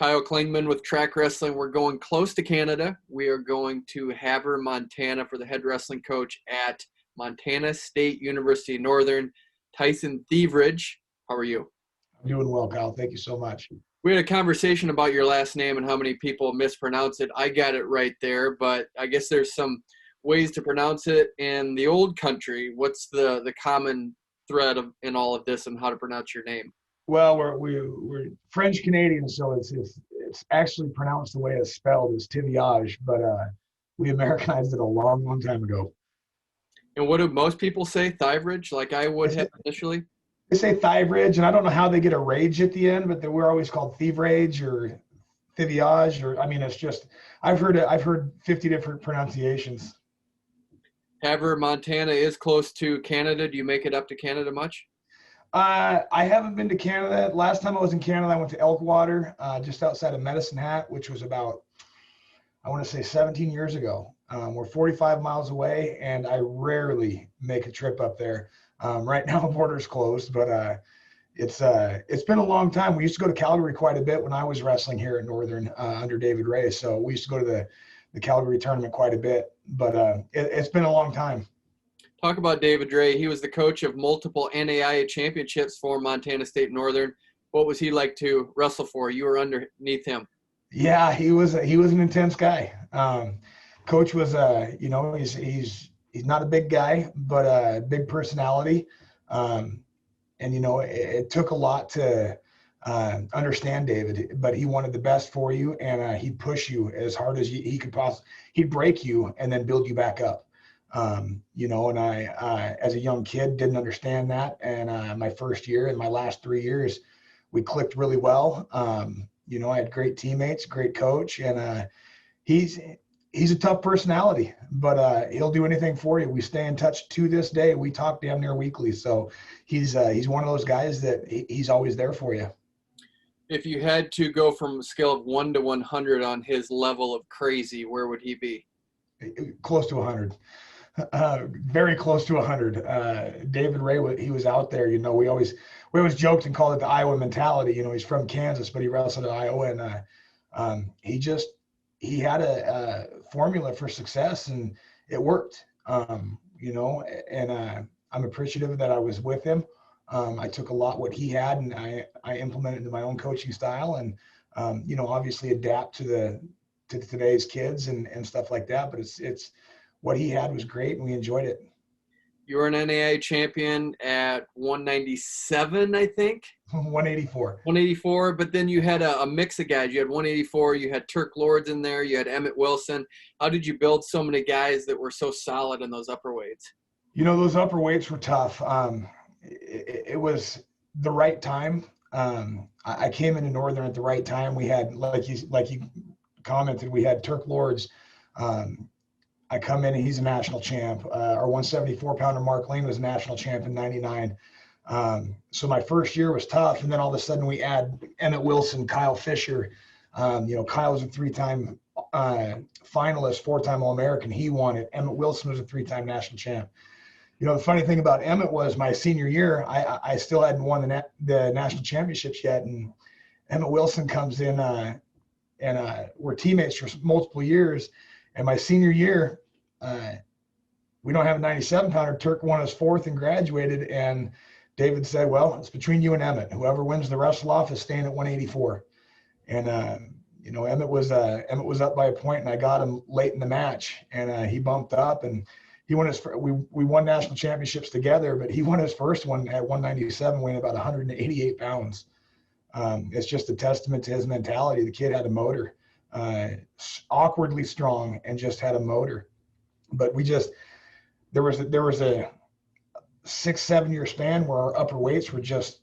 Kyle Klingman with Track Wrestling. We're going close to Canada. We are going to Havre, Montana for the head wrestling coach at Montana State University Northern, Tyson Thivierge. How are you? I'm doing well, Kyle. Thank you so much. We had a conversation about your last name and how many people mispronounce it. I got it right there, but I guess there's some ways to pronounce it in the old country. What's the common thread in all of this and how to pronounce your name? Well, we're French Canadian, so it's actually pronounced the way it's spelled, is Thivierge, but we Americanized it a long time ago. And what do most people say, Thivierge, like I would have initially? They say Thivierge, and I don't know how they get a rage at the end, but we're always called Thivierge or Thivierge, or I mean, it's just I've heard 50 different pronunciations. Havre, Montana is close to Canada. Do you make it up to Canada much? I haven't been to Canada. Last time I was in Canada, I went to Elkwater, just outside of Medicine Hat, which was about, I want to say 17 years ago. We're 45 miles away, and I rarely make a trip up there. Right now, the border's closed, but it's been a long time. We used to go to Calgary quite a bit when I was wrestling here at Northern under David Ray. So we used to go to the Calgary tournament quite a bit, but it's been a long time. Talk about David Ray. He was the coach of multiple NAIA Championships for Montana State Northern. What was he like to wrestle for? You were underneath him. Yeah, he was an intense guy. Coach was he's not a big guy, but a big personality. And it took a lot to understand David, but he wanted the best for you, and he'd push you as hard as he could possibly. He'd break you and then build you back up. And I, as a young kid, didn't understand that. And my first year and my last 3 years, we clicked really well. I had great teammates, great coach, and he's a tough personality, but he'll do anything for you. We stay in touch to this day. We talk damn near weekly. So he's one of those guys that he's always there for you. If you had to go from a scale of 1 to 100 on his level of crazy, where would he be? Close to 100. Very close to 100. David Ray, he was out there. We always joked and called it the Iowa mentality. He's from Kansas, but he wrestled at Iowa, and he had a formula for success, and it worked. And I'm appreciative that I was with him. I took a lot what he had, and I implemented into my own coaching style, and obviously adapt to today's kids and stuff like that. But it's what he had was great, and we enjoyed it. You were an NAIA champion at 197, I think. 184. 184, but then you had a mix of guys. You had 184, you had Turk Lords in there, you had Emmitt Willson. How did you build so many guys that were so solid in those upper weights? Those upper weights were tough. It was the right time. I came into Northern at the right time. We had, like you commented, we had Turk Lords. I come in and he's a national champ. Our 174-pounder Mark Lane was a national champ in '99. So my first year was tough, and then all of a sudden we add Emmitt Willson, Kyle Fisher. Kyle was a 3-time finalist, 4-time All-American. He won it. Emmitt Willson was a 3-time national champ. The funny thing about Emmitt was my senior year, I still hadn't won the national championships yet, and Emmitt Willson comes in, and we're teammates for multiple years. And my senior year, we don't have a 97-pounder. Turk won his 4th and graduated. And David said, well, it's between you and Emmitt. Whoever wins the wrestle off is staying at 184. And, Emmitt was up by a point, and I got him late in the match. And he bumped up, and he won we won national championships together, but he won his first one at 197, weighing about 188 pounds. It's just a testament to his mentality. The kid had a motor. Awkwardly strong and just had a motor, but there was a 6-7 year span where our upper weights were just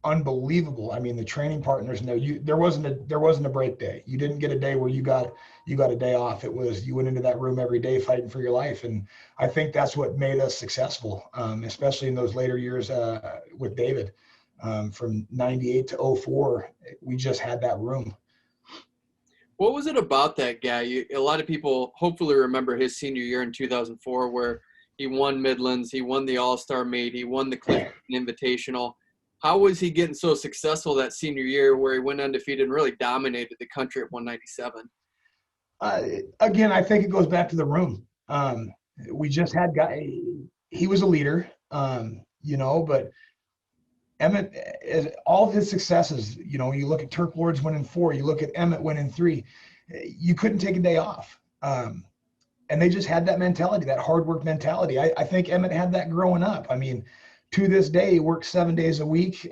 unbelievable. I mean, the training partners there wasn't a break day. You didn't get a day where you got a day off. It was, you went into that room every day fighting for your life. And I think that's what made us successful, especially in those later years with David. From 98 to 04, we just had that room. What was it about that guy? A lot of people hopefully remember his senior year in 2004 where he won Midlands, he won the All-Star Meet, he won the Clifton Invitational. How was he getting so successful that senior year where he went undefeated and really dominated the country at 197? Again, I think it goes back to the room. We just had he was a leader, but Emmitt, all of his successes, you look at Turk Lords winning 4, you look at Emmitt winning 3, you couldn't take a day off. And they just had that mentality, that hard work mentality. I think Emmitt had that growing up. I mean, to this day, he works 7 days a week.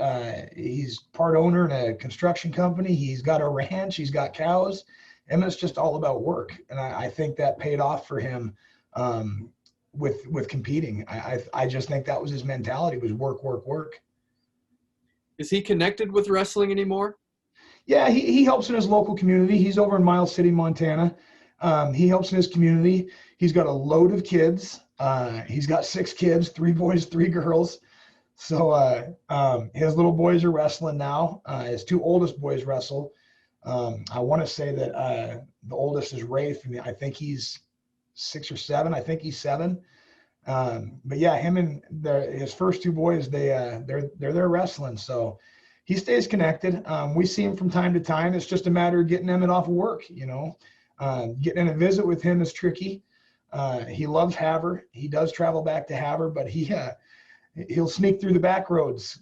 He's part owner in a construction company. He's got a ranch. He's got cows. Emmitt's just all about work. And I think that paid off for him with competing. I just think that was his mentality, was work, work, work. Is he connected with wrestling anymore? Yeah, he helps in his local community. He's over in Miles City, Montana. He helps in his community. He's got a load of kids. He's got 6 kids, 3 boys, 3 girls. So his little boys are wrestling now. His 2 oldest boys wrestle. I want to say that the oldest is Rafe, and I think he's 6 or 7. I think he's 7. But yeah, him and his first 2 boys, they're there wrestling. So he stays connected. We see him from time to time. It's just a matter of getting Emmitt off of work. Getting in a visit with him is tricky. He loves Havre. He does travel back to Havre, but he'll sneak through the back roads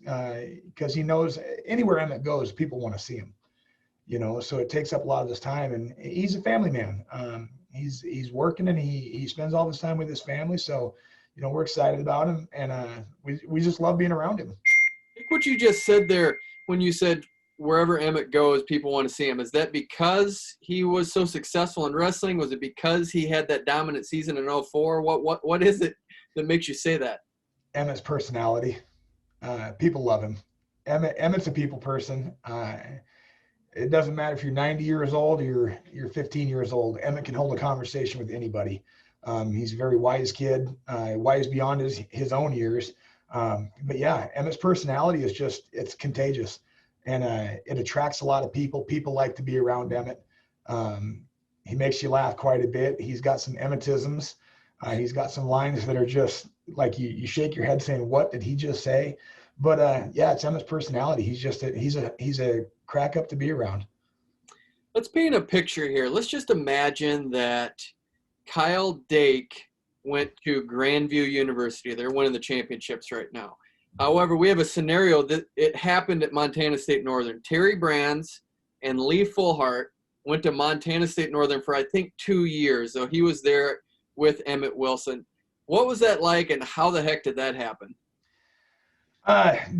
because he knows anywhere Emmitt goes, people want to see him. So it takes up a lot of his time, and he's a family man. He's working, and he spends all his time with his family. So, we're excited about him, and we just love being around him. I think what you just said there, when you said wherever Emmitt goes, people want to see him, is that because he was so successful in wrestling? Was it because he had that dominant season in 2004? What is it that makes you say that? Emmitt's personality. People love him. Emmitt's a people person. It doesn't matter if you're 90 years old or you're 15 years old. Emmitt can hold a conversation with anybody. He's a very wise kid, wise beyond his own years. But yeah, Emmitt's personality is it's contagious, and it attracts a lot of people. People like to be around Emmitt. He makes you laugh quite a bit. He's got some Emmittisms. He's got some lines that are just like you shake your head saying, "What did he just say?" But yeah, it's Emmitt's personality. He's a crack up to be around. Let's paint a picture here. Let's just imagine that Kyle Dake went to Grandview University. They're winning the championships right now. However, we have a scenario that it happened at Montana State Northern. Terry Brands and Lee Fullhart went to Montana State Northern for, I think, 2 years. So he was there with Emmitt Willson. What was that like, and how the heck did that happen?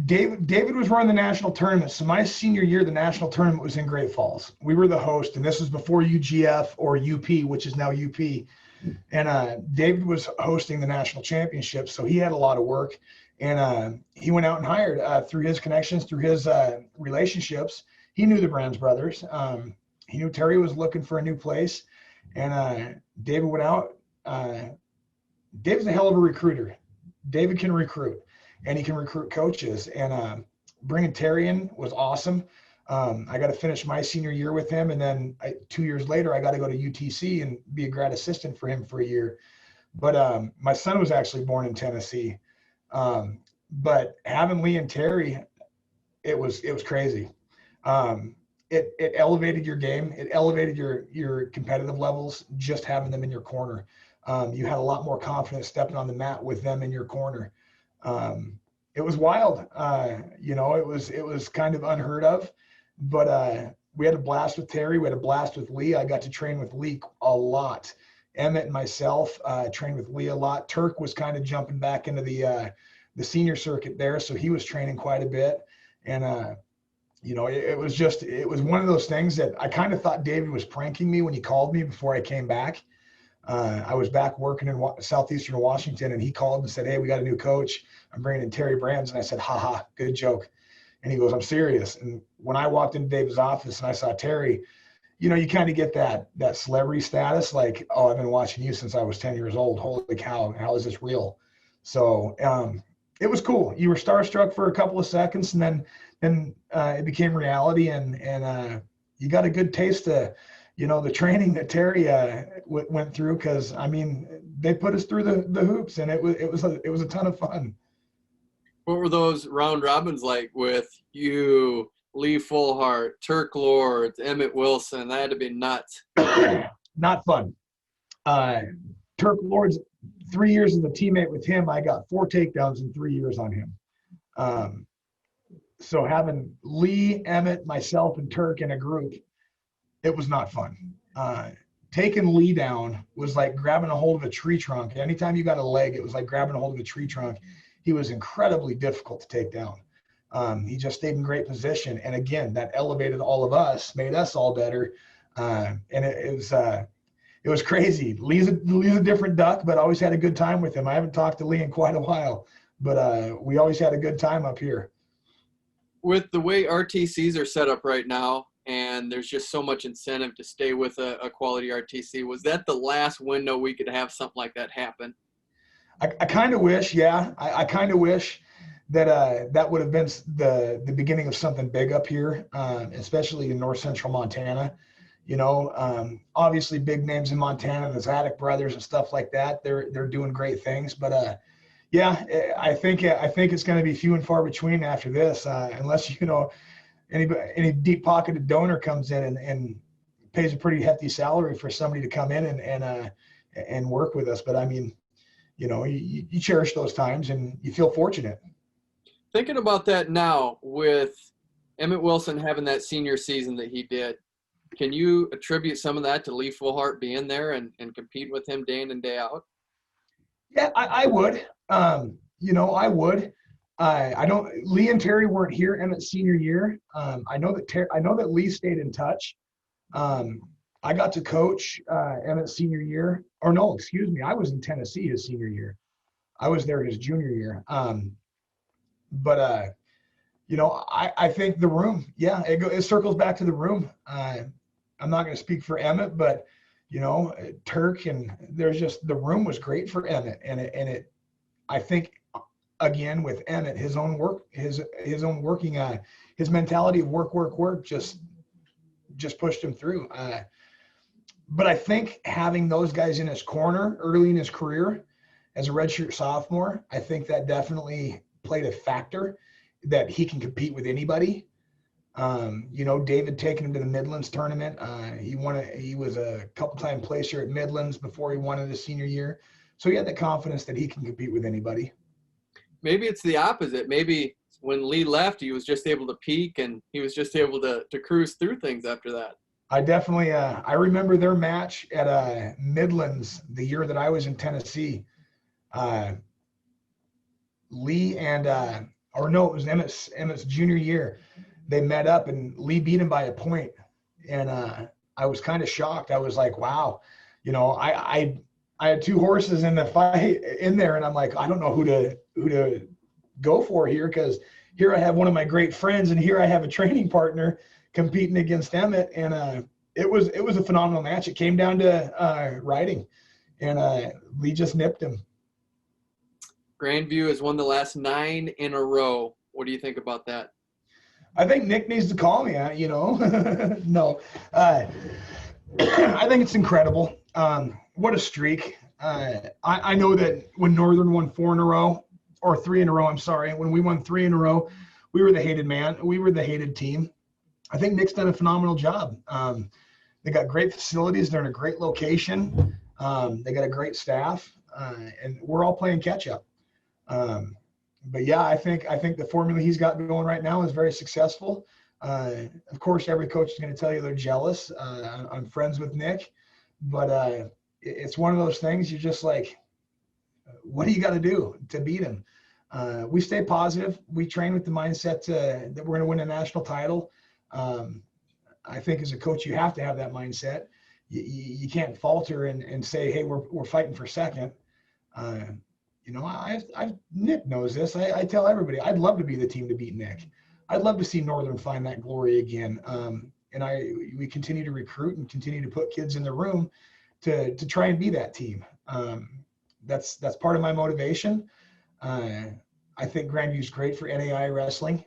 David was running the national tournament. So my senior year, the national tournament was in Great Falls. We were the host, and this was before UGF or UP, which is now UP. And David was hosting the national championship, so he had a lot of work. And he went out and hired through his connections, through his relationships. He knew the Brands brothers. He knew Terry was looking for a new place, and David went out. David's a hell of a recruiter. David can recruit, and he can recruit coaches. And bringing Terry in was awesome. I got to finish my senior year with him, and then 2 years later, I got to go to UTC and be a grad assistant for him for a year. But my son was actually born in Tennessee. But having Lee and Terry, it was crazy. It elevated your game. It elevated your competitive levels, just having them in your corner. You had a lot more confidence stepping on the mat with them in your corner. It was wild. It was kind of unheard of, but we had a blast with Terry. We had a blast with Lee. I got to train with Lee a lot. Emmitt and myself trained with Lee a lot. Turk was kind of jumping back into the senior circuit there, so he was training quite a bit. And it was one of those things that I kind of thought David was pranking me when he called me before I came back. I was back working in southeastern Washington, and he called and said, "Hey, we got a new coach. I'm bringing in Terry Brands." And I said, "Ha, good joke." And he goes, "I'm serious." And when I walked into David's office and I saw Terry, you kind of get that celebrity status, like, "Oh, I've been watching you since I was 10 years old. Holy cow, how is this real?" So it was cool. You were starstruck for a couple of seconds, and then it became reality, and you got a good taste of the training that Terry went through, because I mean, they put us through the hoops, and it was a ton of fun. What were those round robins like with you, Lee Fullhart, Turk Lords, Emmitt Willson? That had to be nuts. Not fun. Turk Lords, 3 years as a teammate with him, I got 4 takedowns in 3 years on him. So having Lee, Emmitt, myself, and Turk in a group, it was not fun. Taking Lee down was like grabbing a hold of a tree trunk. Anytime you got a leg, it was like grabbing a hold of a tree trunk. He was incredibly difficult to take down. He just stayed in great position. And again, that elevated all of us, made us all better. And it was crazy. Lee's a different duck, but I always had a good time with him. I haven't talked to Lee in quite a while, but we always had a good time up here. With the way RTCs are set up right now, and there's just so much incentive to stay with a quality RTC, was that the last window we could have something like that happen? I kind of wish, yeah. I kind of wish that that would have been the beginning of something big up here, especially in north central Montana. You know, obviously big names in Montana, the Zadok brothers and stuff like that. They're doing great things, but yeah, I think it's going to be few and far between after this, unless any deep pocketed donor comes in and pays a pretty hefty salary for somebody to come in and work with us. But I mean, you cherish those times and you feel fortunate. Thinking about that now with Emmitt Willson having that senior season that he did, can you attribute some of that to Lee Fullhart being there and compete with him day in and day out? Yeah, I would. I would. I don't. Lee and Terry weren't here Emmitt's senior year. I know that Lee stayed in touch. I got to coach Emmitt's senior year, or no, excuse me, I was in Tennessee his senior year. I was there his junior year. But I think the room, yeah, it circles back to the room. I'm not going to speak for Emmitt, but Turk, and there's just, the room was great for Emmitt, and I think again with Emmitt, his own work, his own working, his mentality of work just pushed him through. But I think having those guys in his corner early in his career as a redshirt sophomore, I think that definitely played a factor that he can compete with anybody. David taking him to the Midlands tournament. He was a couple-time placer at Midlands before he won it his senior year. So he had the confidence that he can compete with anybody. Maybe it's the opposite. Maybe when Lee left, he was just able to peak and he was just able to cruise through things after that. I definitely, I remember their match at Midlands the year that I was in Tennessee. Lee and, it was Emmitt's junior year. They met up and Lee beat him by a point. And I was kind of shocked. I was like, wow, I had 2 horses in the fight in there. And I'm like, I don't know who to go for here, because here I have one of my great friends and here I have a training partner competing against Emmitt. And it was a phenomenal match. It came down to riding, and Lee just nipped him. Grandview has won the last 9 in a row. What do you think about that? I think Nick needs to call me, No. I think it's incredible. What a streak. I know that when Northern won 4 in a row, or 3 in a row, I'm sorry, when we won 3 in a row, we were the hated man. We were the hated team. I think Nick's done a phenomenal job. They got great facilities. They're in a great location. They got a great staff, and we're all playing catch up. But yeah, I think the formula he's got going right now is very successful. Of course, every coach is going to tell you they're jealous. I'm friends with Nick, but it's one of those things. You're just like, what do you got to do to beat him? We stay positive. We train with the mindset that we're going to win a national title. I think as a coach, you have to have that mindset. You can't falter and say, hey, we're fighting for second. Nick knows this. I tell everybody, I'd love to be the team to beat Nick. I'd love to see Northern find that glory again. We continue to recruit and continue to put kids in the room to try and be that team. That's part of my motivation. I think Grandview's great for NAIA wrestling.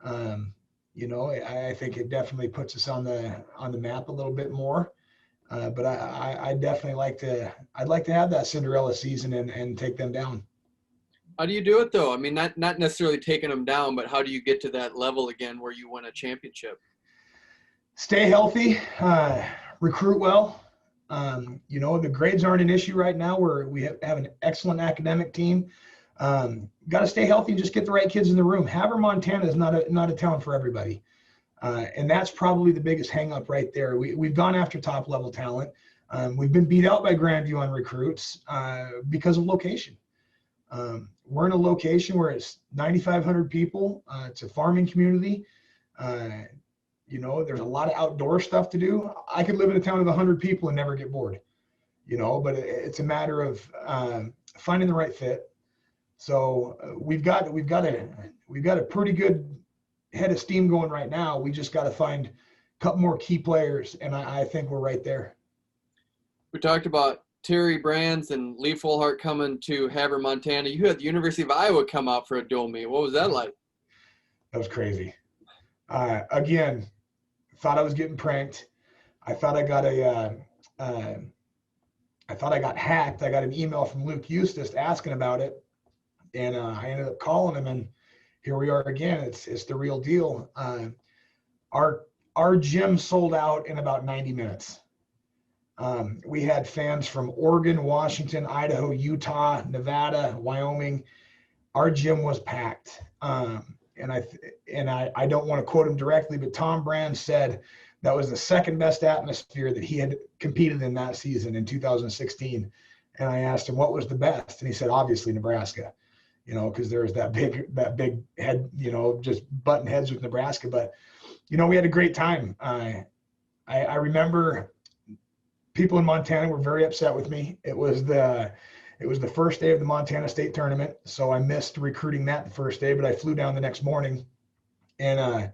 I think it definitely puts us on the map a little bit more. But I definitely I'd like to have that Cinderella season and take them down. How do you do it though? I mean, not necessarily taking them down, but how do you get to that level again where you win a championship? Stay healthy, recruit well. The grades aren't an issue right now. We have an excellent academic team. Got to stay healthy and just get the right kids in the room. Havre, Montana is not a town for everybody. And that's probably the biggest hang up right there. We've gone after top level talent. We've been beat out by Grandview on recruits because of location. We're in a location where it's 9,500 people. It's a farming community. There's a lot of outdoor stuff to do. I could live in a town of 100 people and never get bored, but it's a matter of finding the right fit. So we've got a pretty good head of steam going right now. We just got to find a couple more key players, and I think we're right there. We talked about Terry Brands and Lee Fullhart coming to Havre, Montana. You had the University of Iowa come out for a dual meet. What was that like? That was crazy. Again, thought I was getting pranked. I thought I got hacked. I got an email from Luke Eustace asking about it, and I ended up calling him, and here we are again. It's the real deal. Our gym sold out in about 90 minutes. We had fans from Oregon, Washington, Idaho, Utah, Nevada, Wyoming. Our gym was packed. And I don't want to quote him directly, but Tom Brand said that was the second best atmosphere that he had competed in that season in 2016. And I asked him what was the best, and he said obviously Nebraska, because there was that big head, just button heads with Nebraska. But we had a great time. I remember people in Montana were very upset with me. It was the first day of the Montana State tournament, so I missed recruiting that the first day, but I flew down the next morning, and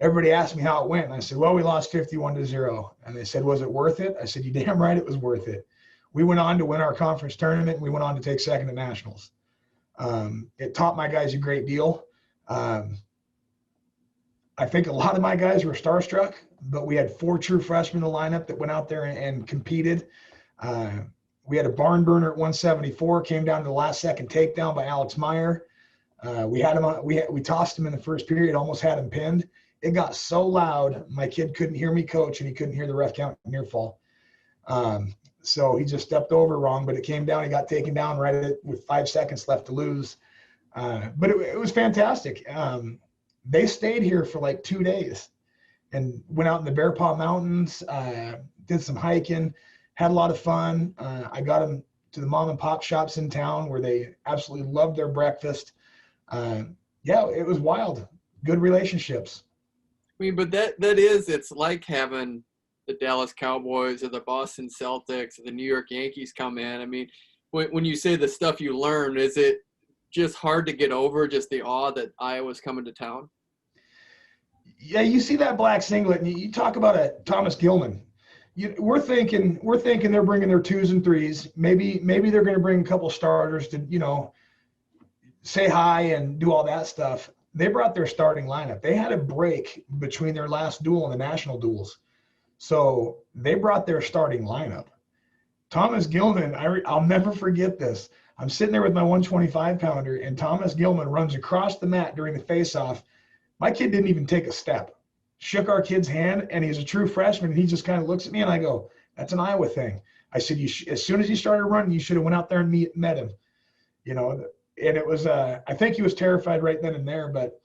everybody asked me how it went. And I said, well, we lost 51-0. And they said, was it worth it? I said, you damn right it was worth it. We went on to win our conference tournament, and we went on to take second at nationals. It taught my guys a great deal. I think a lot of my guys were starstruck, but we had 4 true freshmen in the lineup that went out there and competed. We had a barn burner at 174, came down to the last second takedown by Alex Meyer. We had him on, we tossed him in the first period, almost had him pinned. It got so loud, my kid couldn't hear me coach, and he couldn't hear the ref count near fall. So he just stepped over wrong, but it came down. He got taken down with 5 seconds left to lose. But it was fantastic. They stayed here for like 2 days and went out in the Bear Paw Mountains, did some hiking, had a lot of fun. I got them to the mom and pop shops in town where they absolutely loved their breakfast. It was wild. Good relationships. I mean, but it's like having the Dallas Cowboys or the Boston Celtics or the New York Yankees come in. I mean, when you say the stuff you learn, is it just hard to get over just the awe that Iowa's coming to town? Yeah, you see that black singlet, and you talk about a Thomas Gilman. We're thinking they're bringing their 2s and 3s. Maybe they're going to bring a couple starters to say hi and do all that stuff. They brought their starting lineup. They had a break between their last duel and the national duels, so they brought their starting lineup. Thomas Gilman, I'll never forget this. I'm sitting there with my 125-pounder, and Thomas Gilman runs across the mat during the face-off. My kid didn't even take a step. Shook our kid's hand, and he's a true freshman, and he just kind of looks at me, and I go, that's an Iowa thing. I said, as soon as he started running, you should have went out there and met him. And it was, I think he was terrified right then and there, but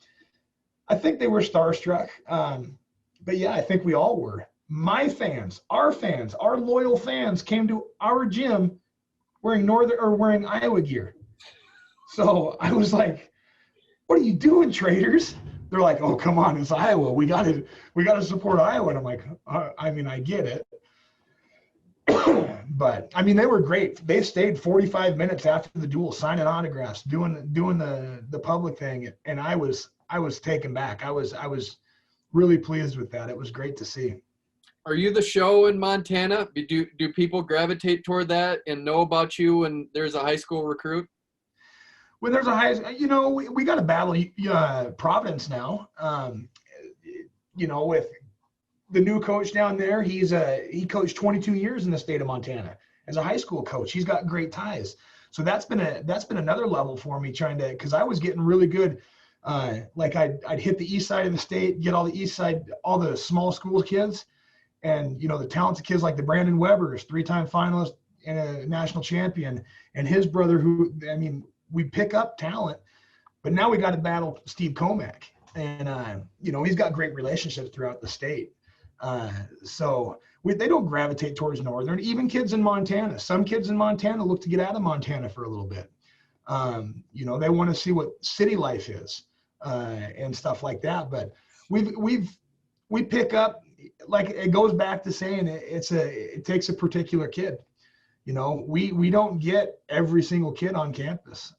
I think they were starstruck. But yeah, I think we all were. My fans, our loyal fans came to our gym wearing Iowa gear. So I was like, what are you doing, traitors? They're like, oh, come on, it's Iowa. We got to support Iowa. And I'm like, I get it. But they were great. They stayed 45 minutes after the duel, signing autographs, doing the public thing. And I was taken back. I was really pleased with that. It was great to see. Are you the show in Montana? Do people gravitate toward that and know about you when there's a high school recruit? When there's we got to battle Providence now. With the new coach down there, he coached 22 years in the state of Montana as a high school coach. He's got great ties. So that's been another level for me, trying to, because I was getting really good. Like I'd hit the east side of the state, get all the east side, all the small school kids, and the talented kids like the Brandon Weber's, 3-time finalist and a national champion, and his brother, who, I mean, we pick up talent, but now we got to battle Steve Komack, and he's got great relationships throughout the state. So they don't gravitate towards Northern. Even kids in Montana, some kids in Montana look to get out of Montana for a little bit. They want to see what city life is, and stuff like that. But we pick up, like, it goes back to saying it takes a particular kid. We don't get every single kid on campus.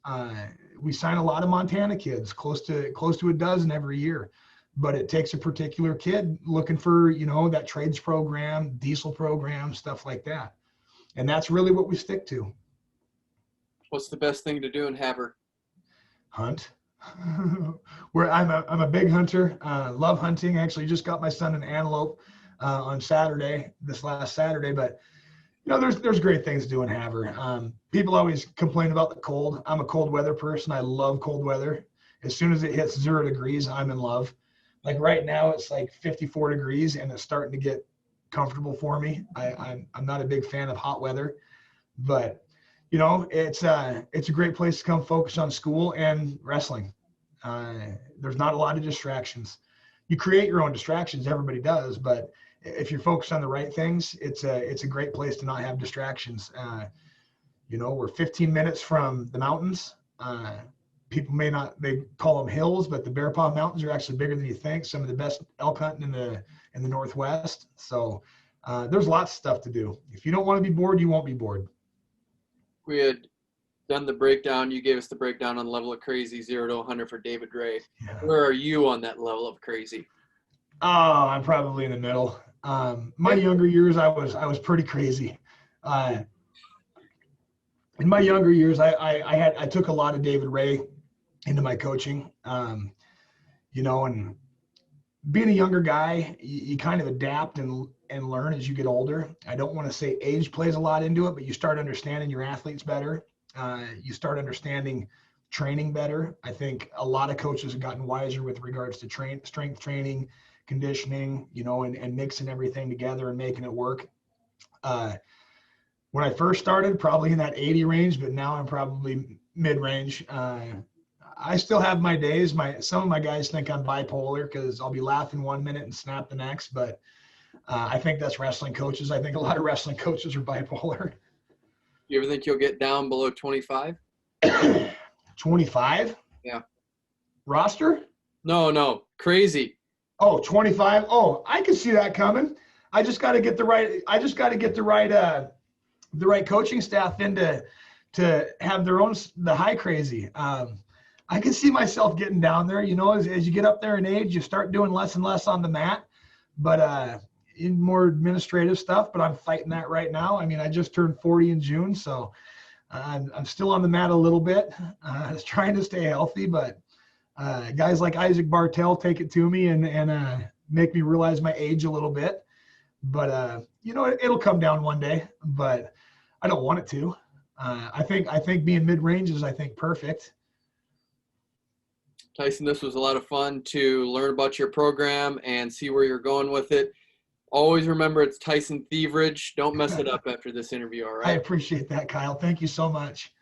We sign a lot of Montana kids, close to a dozen every year. But it takes a particular kid looking for, that trades program, diesel program, stuff like that. And that's really what we stick to. What's the best thing to do in Havre? Hunt. I'm a big hunter. Love hunting. Actually, just got my son an antelope on this last Saturday. But there's great things to do in Havre. People always complain about the cold. I'm a cold weather person. I love cold weather. As soon as it hits 0 degrees, I'm in love. Like right now, it's like 54 degrees, and it's starting to get comfortable for me. I'm not a big fan of hot weather, but it's a great place to come focus on school and wrestling. There's not a lot of distractions. You create your own distractions. Everybody does, but if you're focused on the right things, it's a great place to not have distractions. We're 15 minutes from the mountains. People they call them hills, but the Bear Paw Mountains are actually bigger than you think. Some of the best elk hunting in the Northwest. So there's lots of stuff to do. If you don't want to be bored, you won't be bored. We had done the breakdown. You gave us the breakdown on the level of crazy, 0 to 100 for David Ray. Yeah. Where are you on that level of crazy? Oh, I'm probably in the middle. My younger years, I was pretty crazy. In my younger years, I took a lot of David Ray into my coaching, and being a younger guy, you kind of adapt and learn as you get older. I don't want to say age plays a lot into it, but you start understanding your athletes better. You start understanding training better. I think a lot of coaches have gotten wiser with regards to strength training, conditioning, and mixing everything together and making it work. When I first started, probably in that 80 range, but now I'm probably mid-range. I still have my days. Some of my guys think I'm bipolar because I'll be laughing 1 minute and snap the next, but I think that's wrestling coaches. I think a lot of wrestling coaches are bipolar. You ever think you'll get down below 25? 25? Yeah. Roster? No. Crazy. Oh, 25. Oh, I can see that coming. I just got to get the right coaching staff in to have the high crazy. I can see myself getting down there, as you get up there in age, you start doing less and less on the mat, but in more administrative stuff, but I'm fighting that right now. I mean, I just turned 40 in June, so I'm still on the mat a little bit, trying to stay healthy, but guys like Isaac Bartell take it to me and make me realize my age a little bit, but it'll come down one day, but I don't want it to. I think being mid-range is, perfect. Tyson, this was a lot of fun to learn about your program and see where you're going with it. Always remember, it's Tyson Thivierge. Don't mess it up after this interview, all right? I appreciate that, Kyle. Thank you so much.